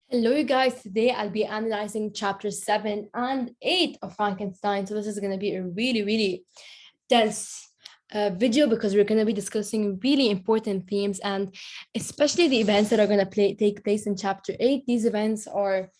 Hello, you guys. Today I'll be analyzing chapter 7 and 8 of Frankenstein. So, this is going to be a really dense video because we're going to be discussing really important themes and especially the events that are going to take place in chapter 8. These events are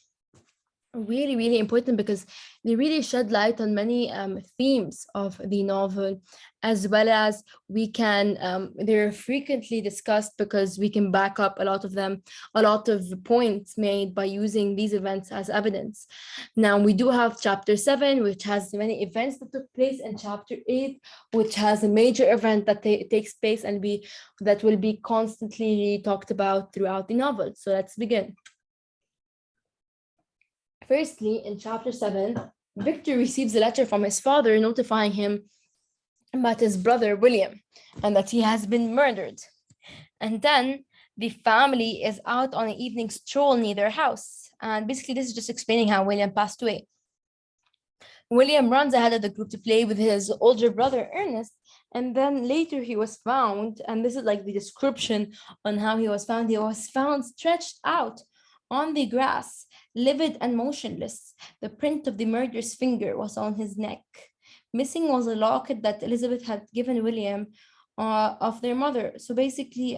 really important because they really shed light on many themes of the novel, as well as we can they're frequently discussed because we can back up a lot of them, a lot of points made by using these events as evidence. Now we do have chapter 7, which has many events that took place, and chapter 8, which has a major event that takes place and that will be constantly talked about throughout the novel. So let's begin. Firstly, in chapter 7, Victor receives a letter from his father notifying him about his brother William and that he has been murdered. And then the family is out on an evening stroll near their house. And basically, this is just explaining how William passed away. William runs ahead of the group to play with his older brother Ernest. And then later he was found, and this is like the description on how he was found. He was found stretched out on the grass, livid and motionless. The print of the murderer's finger was on his neck. Missing was a locket that Elizabeth had given William of their mother. So basically,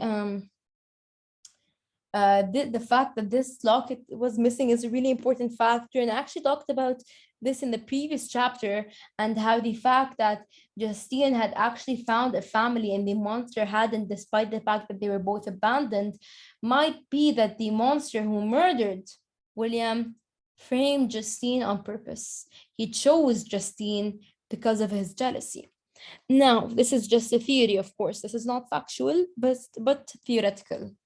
the fact that this locket was missing is a really important factor. And I actually talked about this in the previous chapter, and how the fact that Justine had actually found a family and the monster hadn't, despite the fact that they were both abandoned, might be that the monster who murdered William framed Justine on purpose. He chose Justine because of his jealousy. Now, this is just a theory, of course. This is not factual, but theoretical.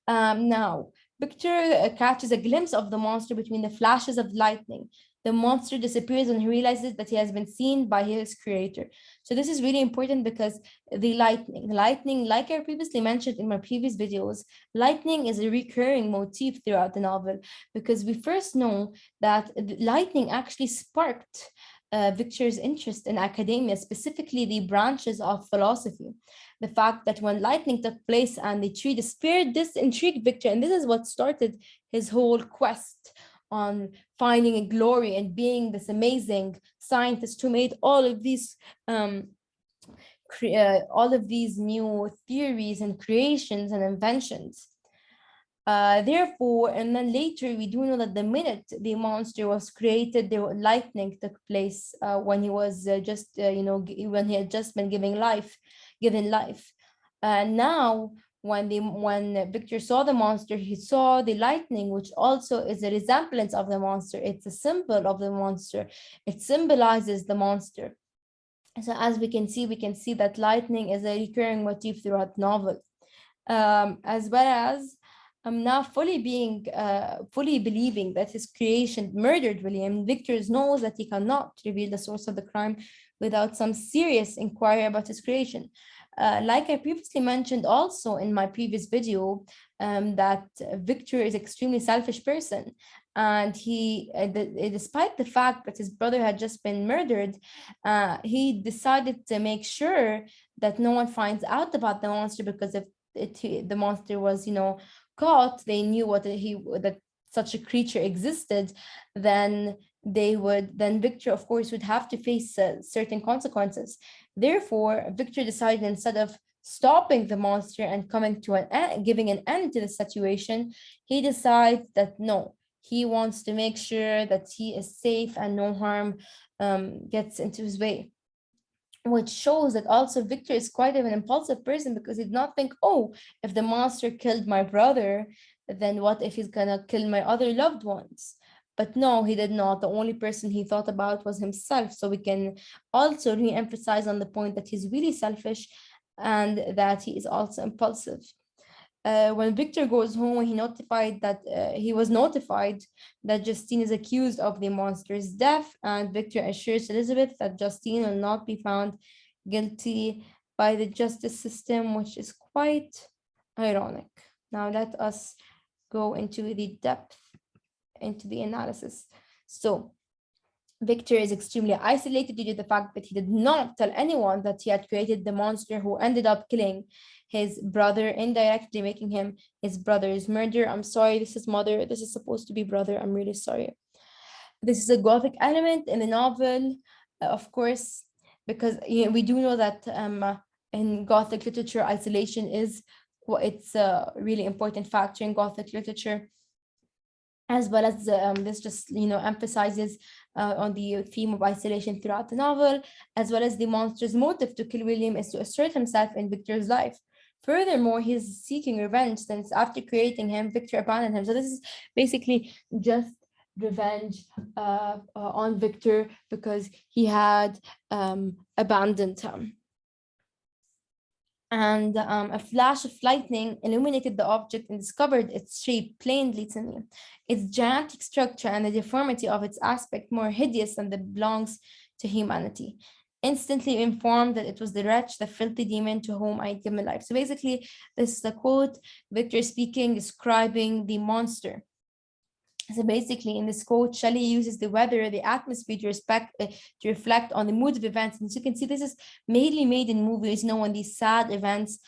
Now, Victor catches a glimpse of the monster between the flashes of lightning. The monster disappears and he realizes that he has been seen by his creator. So this is really important because the lightning, like I previously mentioned in my previous videos, lightning is a recurring motif throughout the novel, because we first know that lightning actually sparked Victor's interest in academia, specifically the branches of philosophy. The fact that when lightning took place and the tree disappeared, this intrigued Victor, and this is what started his whole quest on finding a glory and being this amazing scientist who made all of these new theories and creations and inventions. Therefore, and then later we do know that the minute the monster was created, the lightning took place when he was when he had just been given life. Now, when Victor saw the monster, he saw the lightning, which also is a resemblance of the monster. It's a symbol of the monster. It symbolizes the monster. So as we can see that lightning is a recurring motif throughout novel, as well as now fully believing that his creation murdered William. Victor knows that he cannot reveal the source of the crime without some serious inquiry about his creation. Like I previously mentioned also in my previous video, that Victor is extremely selfish person, and despite the fact that his brother had just been murdered, he decided to make sure that no one finds out about the monster, because if the monster was, caught, they knew that such a creature existed, then then Victor, of course, would have to face certain consequences. Therefore, Victor decided, instead of stopping the monster and coming to giving an end to the situation, he decides that no, he wants to make sure that he is safe and no harm gets into his way, which shows that also Victor is quite of an impulsive person, because he did not think, oh, if the monster killed my brother, then what if he's gonna kill my other loved ones? But no, he did not. The only person he thought about was himself. So we can also re-emphasize on the point that he's really selfish and that he is also impulsive. When Victor goes home, he was notified that Justine is accused of the monster's death, and Victor assures Elizabeth that Justine will not be found guilty by the justice system, which is quite ironic. Now let us go into the depth, into the analysis. So Victor is extremely isolated due to the fact that he did not tell anyone that he had created the monster who ended up killing his brother, indirectly making him his brother's murderer. I'm sorry, this is mother. This is supposed to be brother. I'm really sorry. This is a gothic element in the novel, of course, because we do know that in gothic literature, isolation is it's a really important factor in gothic literature, as well as this just emphasizes on the theme of isolation throughout the novel, as well as the monster's motive to kill William is to assert himself in Victor's life. Furthermore, he's seeking revenge since after creating him, Victor abandoned him. So this is basically just revenge on Victor because he had abandoned him. And a flash of lightning illuminated the object and discovered its shape plainly to me. Its gigantic structure and the deformity of its aspect more hideous than that belongs to humanity. Instantly informed that it was the wretch, the filthy demon to whom I had given life. So basically, this is a quote, Victor speaking, describing the monster. So basically, in this quote, Shelley uses the weather, the atmosphere to reflect on the mood of events. And as you can see, this is mainly made in movies, when these sad events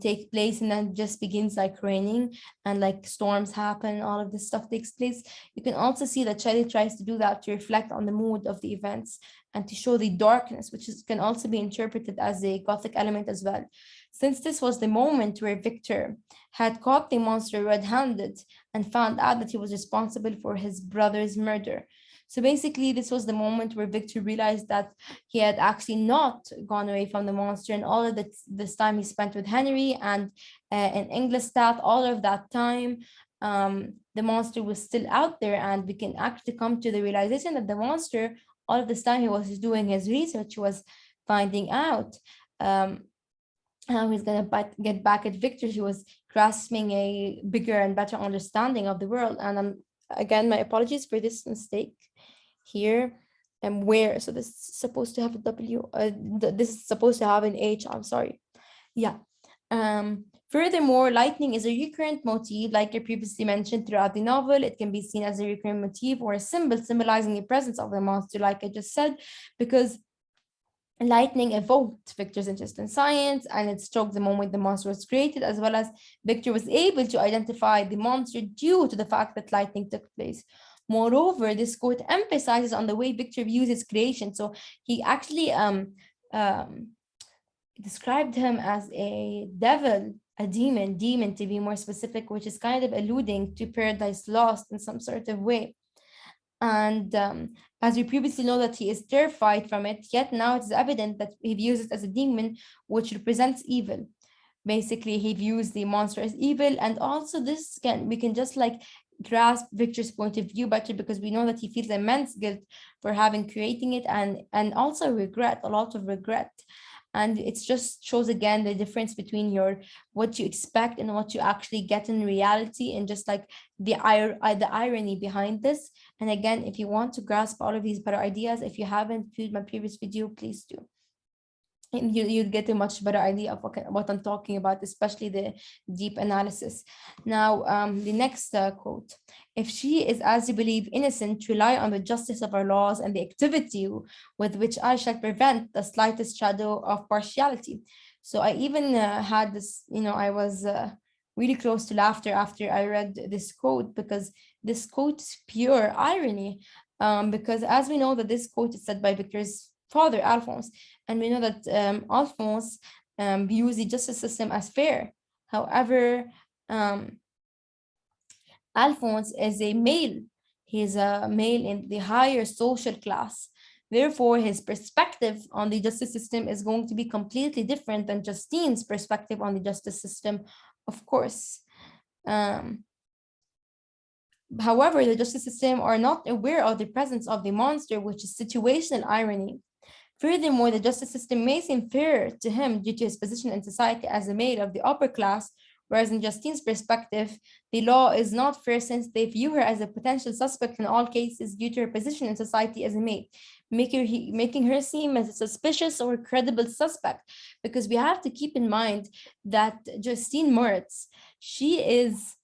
take place and then just begins like raining and like storms happen, all of this stuff takes place. You can also see that Shelley tries to do that to reflect on the mood of the events and to show the darkness, which can also be interpreted as a Gothic element as well. Since this was the moment where Victor had caught the monster red-handed and found out that he was responsible for his brother's murder. So basically, this was the moment where Victor realized that he had actually not gone away from the monster, and all of this time he spent with Henry and in Ingolstadt, all of that time, the monster was still out there, and we can actually come to the realization that the monster, all of this time he was doing his research, was finding out how he's going to get back at Victor. He was grasping a bigger and better understanding of the world. And again, my apologies for this mistake here. And where, so this is supposed to have a W, this is supposed to have an H, I'm sorry. Yeah. Furthermore, lightning is a recurrent motif, like I previously mentioned throughout the novel. It can be seen as a recurrent motif or a symbol symbolizing the presence of the monster, like I just said, because lightning evoked Victor's interest in science, and it struck the moment the monster was created, as well as Victor was able to identify the monster due to the fact that lightning took place. Moreover, this quote emphasizes on the way Victor views his creation. So he actually described him as a devil, a demon to be more specific, which is kind of alluding to Paradise Lost in some sort of way. And as we previously know that he is terrified from it, yet now it is evident that he views it as a demon, which represents evil. Basically, he views the monster as evil, and also we can just like grasp Victor's point of view better because we know that he feels immense guilt for having creating it, and also regret, a lot of regret. And it just shows again the difference between what you expect and what you actually get in reality, and just like the irony behind this. And again, if you want to grasp all of these better ideas, if you haven't viewed my previous video, please do. And you'll get a much better idea of what I'm talking about, especially the deep analysis. Now, the next quote. If she is, as you believe, innocent, rely on the justice of our laws and the activity with which I shall prevent the slightest shadow of partiality. So I even had this, I was really close to laughter after I read this quote, because this quote is pure irony. Because as we know that this quote is said by Victor's father, Alphonse, and we know that Alphonse views the justice system as fair. However, Alphonse is a male. He is a male in the higher social class. Therefore, his perspective on the justice system is going to be completely different than Justine's perspective on the justice system, of course. However, the justice system are not aware of the presence of the monster, which is situational irony. Furthermore, the justice system may seem fair to him due to his position in society as a male of the upper class, whereas in Justine's perspective, the law is not fair since they view her as a potential suspect in all cases due to her position in society as a male, making her seem as a suspicious or credible suspect. Because we have to keep in mind that Justine Moritz, she is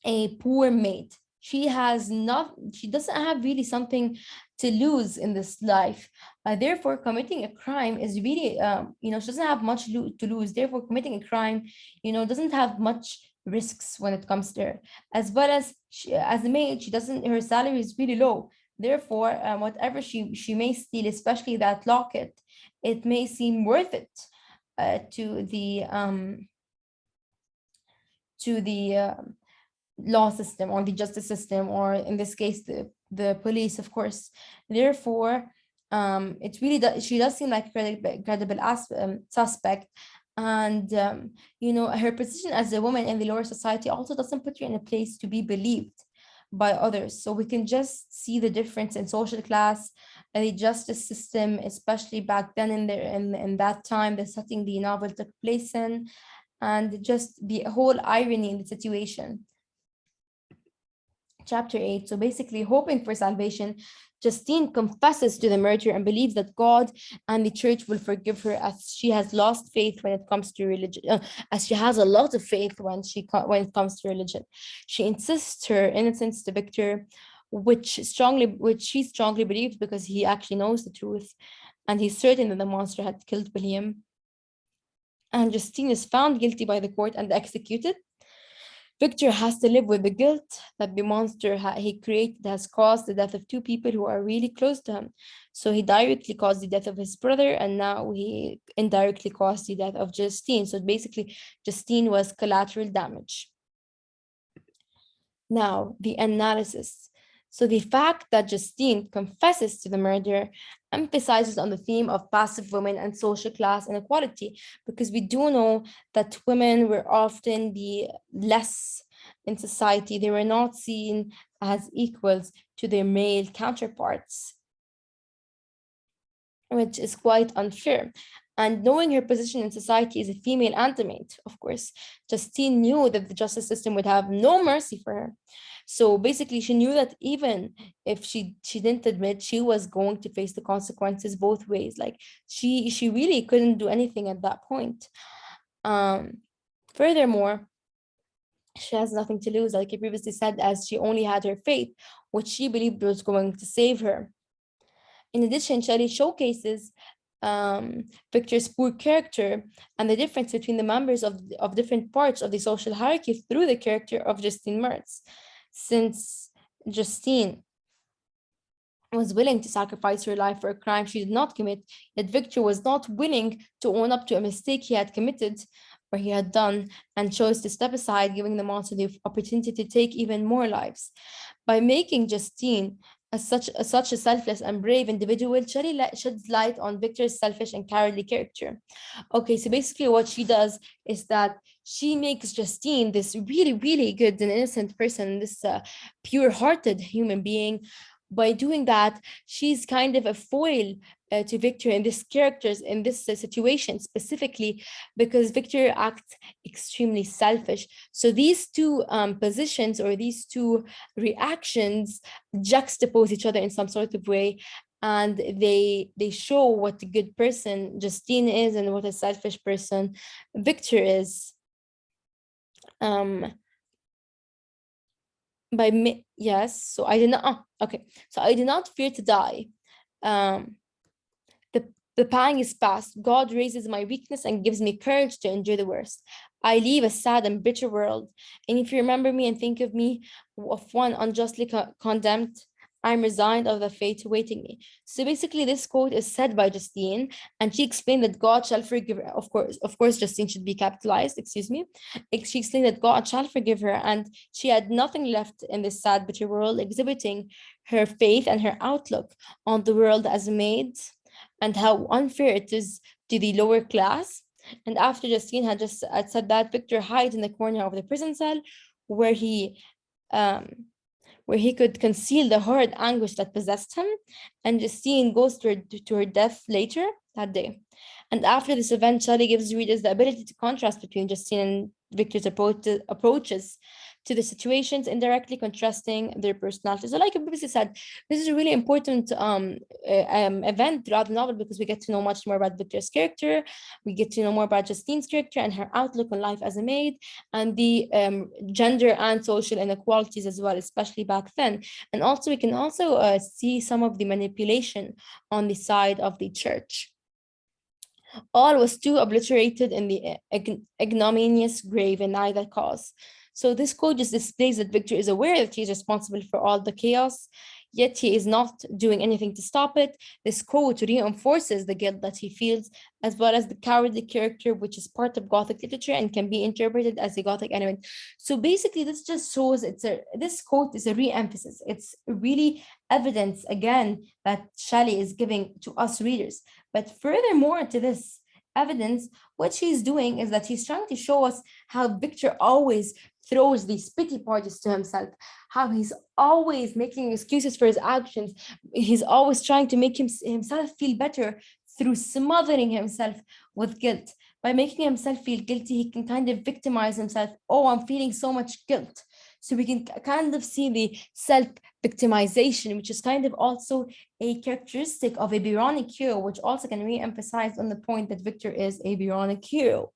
a poor maid. She doesn't have really something to lose in this life. Therefore, committing a crime is really, she doesn't have much to lose. Therefore, committing a crime, doesn't have much risks when it comes to her. As well as as a maid, she doesn't. Her salary is really low. Therefore, whatever she may steal, especially that locket, it may seem worth it to the law system or the justice system, or in this case the police, of course. Therefore, it really does, she does seem like a credible suspect. And her position as a woman in the lower society also doesn't put her in a place to be believed by others. So we can just see the difference in social class and the justice system, especially back then in that time, the setting the novel took place in, and just the whole irony in the situation. Chapter 8. So basically, hoping for salvation, Justine confesses to the murder and believes that God and the church will forgive her, as she has lost faith when it comes to religion, as she has a lot of faith when it comes to religion. She insists her innocence to Victor, which she strongly believes, because he actually knows the truth, and he's certain that the monster had killed William. And Justine is found guilty by the court and executed. Victor has to live with the guilt that the monster he created has caused the death of two people who are really close to him. So he directly caused the death of his brother, and now he indirectly caused the death of Justine. So basically, Justine was collateral damage. Now, the analysis. So the fact that Justine confesses to the murder emphasizes on the theme of passive women and social class inequality, because we do know that women were often the less in society. They were not seen as equals to their male counterparts, which is quite unfair. And knowing her position in society as a female antimate, of course, Justine knew that the justice system would have no mercy for her. So basically, she knew that even if she didn't admit, she was going to face the consequences both ways. Like she really couldn't do anything at that point. Furthermore, she has nothing to lose, like I previously said, as she only had her faith, which she believed was going to save her. In addition, Shelley showcases Victor's poor character and the difference between the members of different parts of the social hierarchy through the character of Justine Mertz. Since Justine was willing to sacrifice her life for a crime she did not commit, yet Victor was not willing to own up to a mistake he had committed or he had done, and chose to step aside, giving the monster the opportunity to take even more lives. By making Justine such a selfless and brave individual, Shelley sheds light on Victor's selfish and cowardly character. Okay, so basically what she does is that she makes Justine this really, really good and innocent person, this pure-hearted human being. By doing that, she's kind of a foil to Victor in this situation specifically, because Victor acts extremely selfish. So these two positions, or these two reactions, juxtapose each other in some sort of way, and they show what a good person Justine is and what a selfish person Victor is. Yes, so I did not okay, so I did not fear to die. The pang is past. God raises my weakness and gives me courage to endure the worst. I leave a sad and bitter world, and if you remember me and think of me of one unjustly condemned, I'm resigned of the fate awaiting me. So basically, this quote is said by Justine, and she explained that God shall forgive her. Of course, Justine should be capitalized, excuse me. She explained that God shall forgive her, and she had nothing left in this sad, bitter world, exhibiting her faith and her outlook on the world as a maid, and how unfair it is to the lower class. And after Justine had just said that, Victor hides in the corner of the prison cell, where he could conceal the horrid anguish that possessed him. And Justine goes to her death later that day. And after this event, Shelley gives readers the ability to contrast between Justine and Victor's approaches to the situations, indirectly contrasting their personalities. So, like I previously said, this is a really important event throughout the novel because we get to know much more about Victor's character, we get to know more about Justine's character and her outlook on life as a maid, and the gender and social inequalities as well, especially back then. And also, we can also see some of the manipulation on the side of the church. All was too obliterated in the ignominious grave in either cause. So this quote just displays that Victor is aware that he is responsible for all the chaos, yet he is not doing anything to stop it. This quote reinforces the guilt that he feels, as well as the cowardly character, which is part of Gothic literature and can be interpreted as a Gothic element. So basically, this just shows this quote is a re-emphasis. It's really evidence again that Shelley is giving to us readers. But furthermore to this evidence, what she's doing is that he's trying to show us how Victor always throws these pity parties to himself, how he's always making excuses for his actions. He's always trying to make himself feel better through smothering himself with guilt. By making himself feel guilty, he can kind of victimize himself. Oh, I'm feeling so much guilt. So we can kind of see the self-victimization, which is kind of also a characteristic of a Byronic hero, which also can re-emphasize on the point that Victor is a Byronic hero.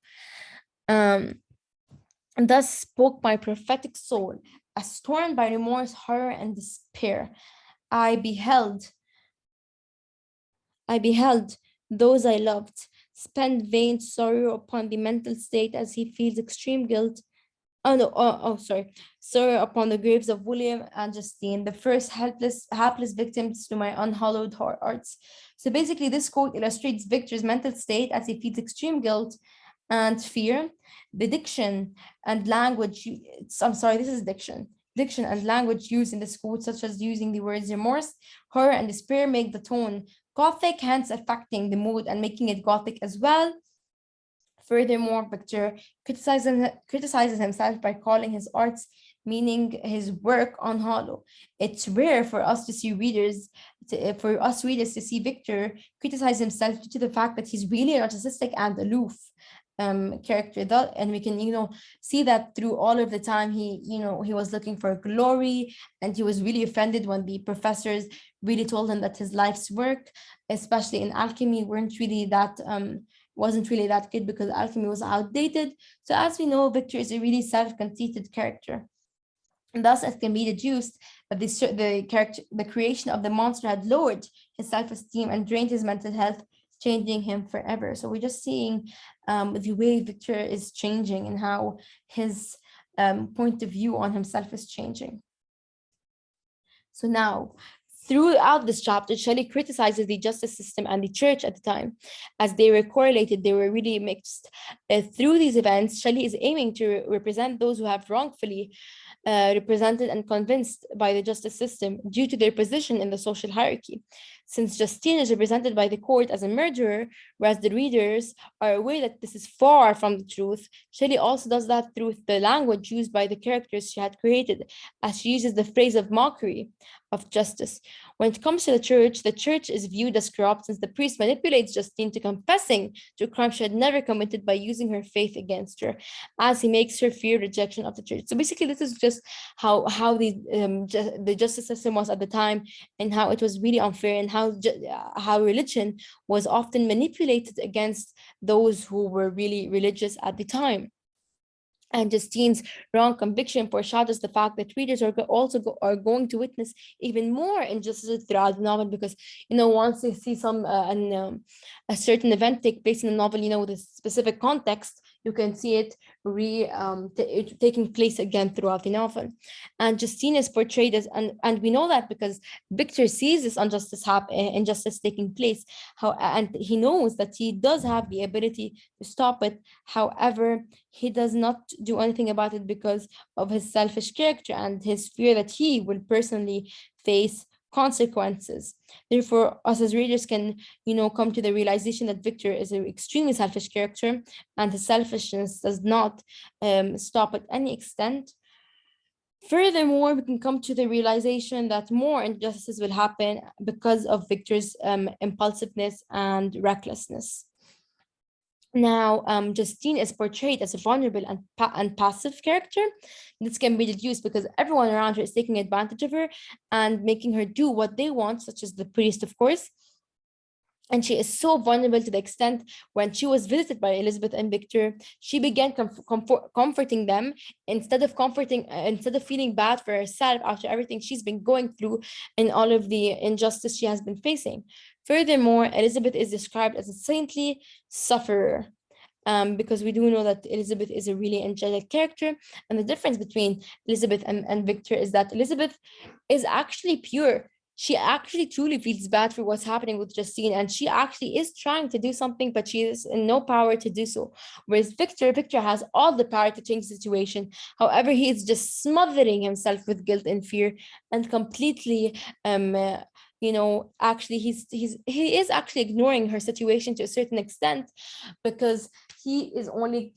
And thus spoke my prophetic soul, as torn by remorse, horror, and despair. I beheld those I loved spend vain sorrow upon the mental state as he feels extreme guilt. Oh no, sorry. Sorrow upon the graves of William and Justine, the first hapless victims to my unhallowed hearts. So basically, this quote illustrates Victor's mental state as he feels extreme guilt and fear. The diction and language, I'm sorry, this is diction. Diction and language used in this quote, such as using the words remorse, horror, and despair, make the tone Gothic, hence affecting the mood and making it Gothic as well. Furthermore, Victor criticizes himself by calling his arts, meaning his work, unhollow. It's rare for us to see for us readers to see Victor criticize himself due to the fact that he's really narcissistic and aloof character. And we can, see that through all of the time he was looking for glory, and he was really offended when the professors really told him that his life's work, especially in alchemy, wasn't really that good because alchemy was outdated. So as we know, Victor is a really self-conceited character. And thus, it can be deduced that the creation of the monster had lowered his self-esteem and drained his mental health, changing him forever. So we're just seeing the way Victor is changing and how his point of view on himself is changing. So now, throughout this chapter, Shelley criticizes the justice system and the church at the time. As they were correlated, they were really mixed. Through these events, Shelley is aiming to represent those who have wrongfully represented and convinced by the justice system due to their position in the social hierarchy. Since Justine is represented by the court as a murderer, whereas the readers are aware that this is far from the truth, Shelley also does that through the language used by the characters she had created, as she uses the phrase of mockery of justice. When it comes to the church is viewed as corrupt since the priest manipulates Justine to confessing to a crime she had never committed by using her faith against her, as he makes her fear rejection of the church. So basically, this is just how the justice system was at the time, and how it was really unfair, and how religion was often manipulated against those who were really religious at the time. And Justine's wrong conviction foreshadows the fact that readers are going to witness even more injustices throughout the novel, because once they see a certain event take place in the novel, with a specific context, you can see it taking place again throughout the novel. And Justine is portrayed as, and we know that because Victor sees this injustice taking place, and he knows that he does have the ability to stop it. However, he does not do anything about it because of his selfish character and his fear that he will personally face consequences. Therefore, us as readers can, come to the realization that Victor is an extremely selfish character, and his selfishness does not stop at any extent. Furthermore, we can come to the realization that more injustices will happen because of Victor's impulsiveness and recklessness. Now, Justine is portrayed as a vulnerable and passive character. This can be deduced because everyone around her is taking advantage of her and making her do what they want, such as the priest, of course. And she is so vulnerable to the extent when she was visited by Elizabeth and Victor, she began comforting them instead of feeling bad for herself after everything she's been going through and all of the injustice she has been facing. Furthermore, Elizabeth is described as a saintly sufferer. Because we do know that Elizabeth is a really angelic character. And the difference between Elizabeth and Victor is that Elizabeth is actually pure. She actually truly feels bad for what's happening with Justine, and she actually is trying to do something, but she is in no power to do so. Whereas Victor has all the power to change the situation. However, he is just smothering himself with guilt and fear and completely actually he is actually ignoring her situation to a certain extent because he is only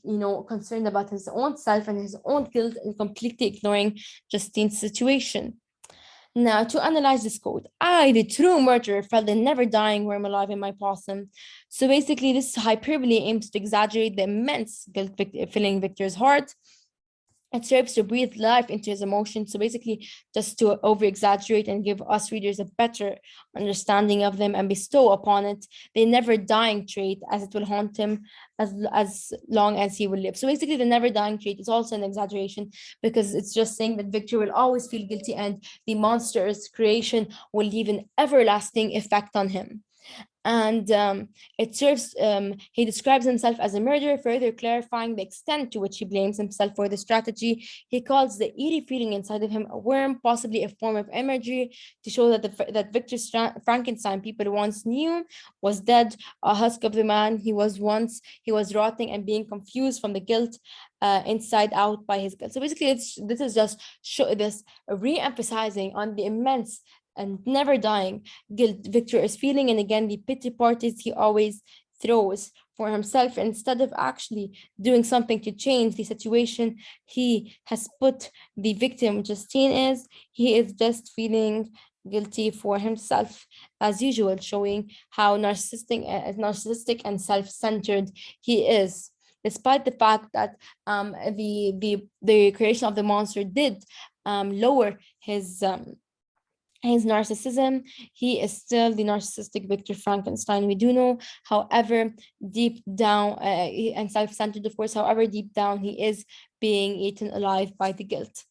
concerned about his own self and his own guilt and completely ignoring Justine's situation. Now, to analyze this quote, I, the true murderer, felt the never dying worm alive in my possum. So basically, this hyperbole aims to exaggerate the immense guilt filling Victor's heart. It serves to breathe life into his emotions. So basically, just to over exaggerate and give us readers a better understanding of them and bestow upon it the never dying trait, as it will haunt him as long as he will live. So basically, the never dying trait is also an exaggeration because it's just saying that Victor will always feel guilty and the monster's creation will leave an everlasting effect on him. And it serves, he describes himself as a murderer, further clarifying the extent to which he blames himself for the strategy. He calls the eerie feeling inside of him a worm, possibly a form of imagery, to show that that Victor Frankenstein people once knew was dead, a husk of the man he was once. He was rotting and being confused from the guilt inside out by his guilt. So basically, this is just this re-emphasizing on the immense and never dying guilt Victor is feeling, and again the pity parties he always throws for himself instead of actually doing something to change the situation he has put the victim Justine is. He is just feeling guilty for himself as usual, showing how narcissistic and self-centered he is, despite the fact that the creation of the monster did lower his narcissism. He is still the narcissistic Victor Frankenstein. We do know, however, deep down, and self-centered, of course, however, deep down, he is being eaten alive by the guilt.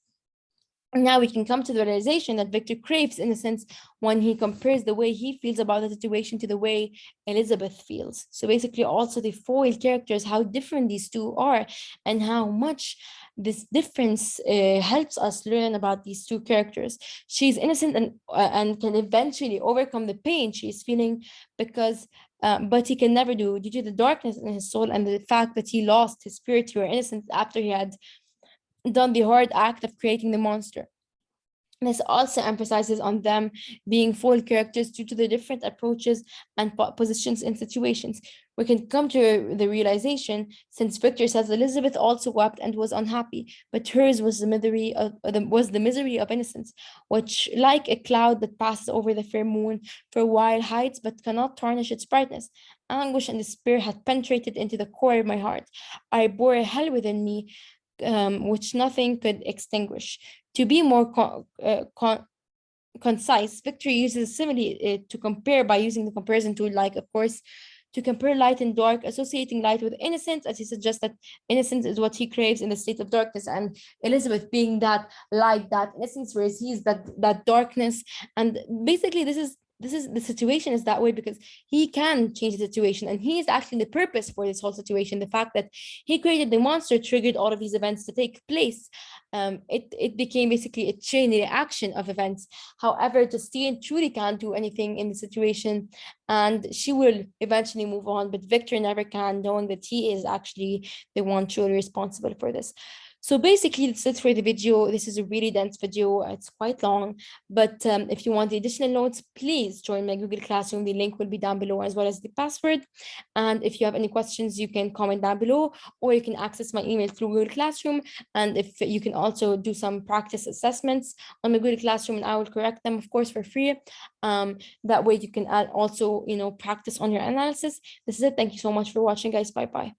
Now we can come to the realization that Victor craves innocence when he compares the way he feels about the situation to the way Elizabeth feels. So basically, also the foil characters, how different these two are, and how much this difference helps us learn about these two characters. She's innocent and can eventually overcome the pain she's feeling because. But he can never do due to the darkness in his soul and the fact that he lost his purity or innocence after he had done the hard act of creating the monster. This also emphasizes on them being foil characters due to the different approaches and positions in situations. We can come to the realization, since Victor says Elizabeth also wept and was unhappy, but hers was the misery of innocence, which, like a cloud that passes over the fair moon for a while, hides but cannot tarnish its brightness. Anguish and despair had penetrated into the core of my heart. I bore a hell within me, which nothing could extinguish. To be more concise, Victor uses a simile to compare by using the comparison tool, like, of course, to compare light and dark, associating light with innocence, as he suggests that innocence is what he craves in the state of darkness, and Elizabeth being that light, that innocence, whereas he's that darkness. And basically, this is the situation is that way because he can change the situation, and he is actually the purpose for this whole situation. The fact that he created the monster triggered all of these events to take place. It became basically a chain reaction of events. However, Justine truly can't do anything in the situation, and she will eventually move on, but Victor never can, knowing that he is actually the one truly responsible for this. So basically, that's it for the video. This is a really dense video. It's quite long, but if you want the additional notes, please join my Google Classroom. The link will be down below as well as the password. And if you have any questions, you can comment down below, or you can access my email through Google Classroom. And if you can also do some practice assessments on my Google Classroom, and I will correct them, of course, for free. That way you can also, practice on your analysis. This is it. Thank you so much for watching, guys. Bye bye.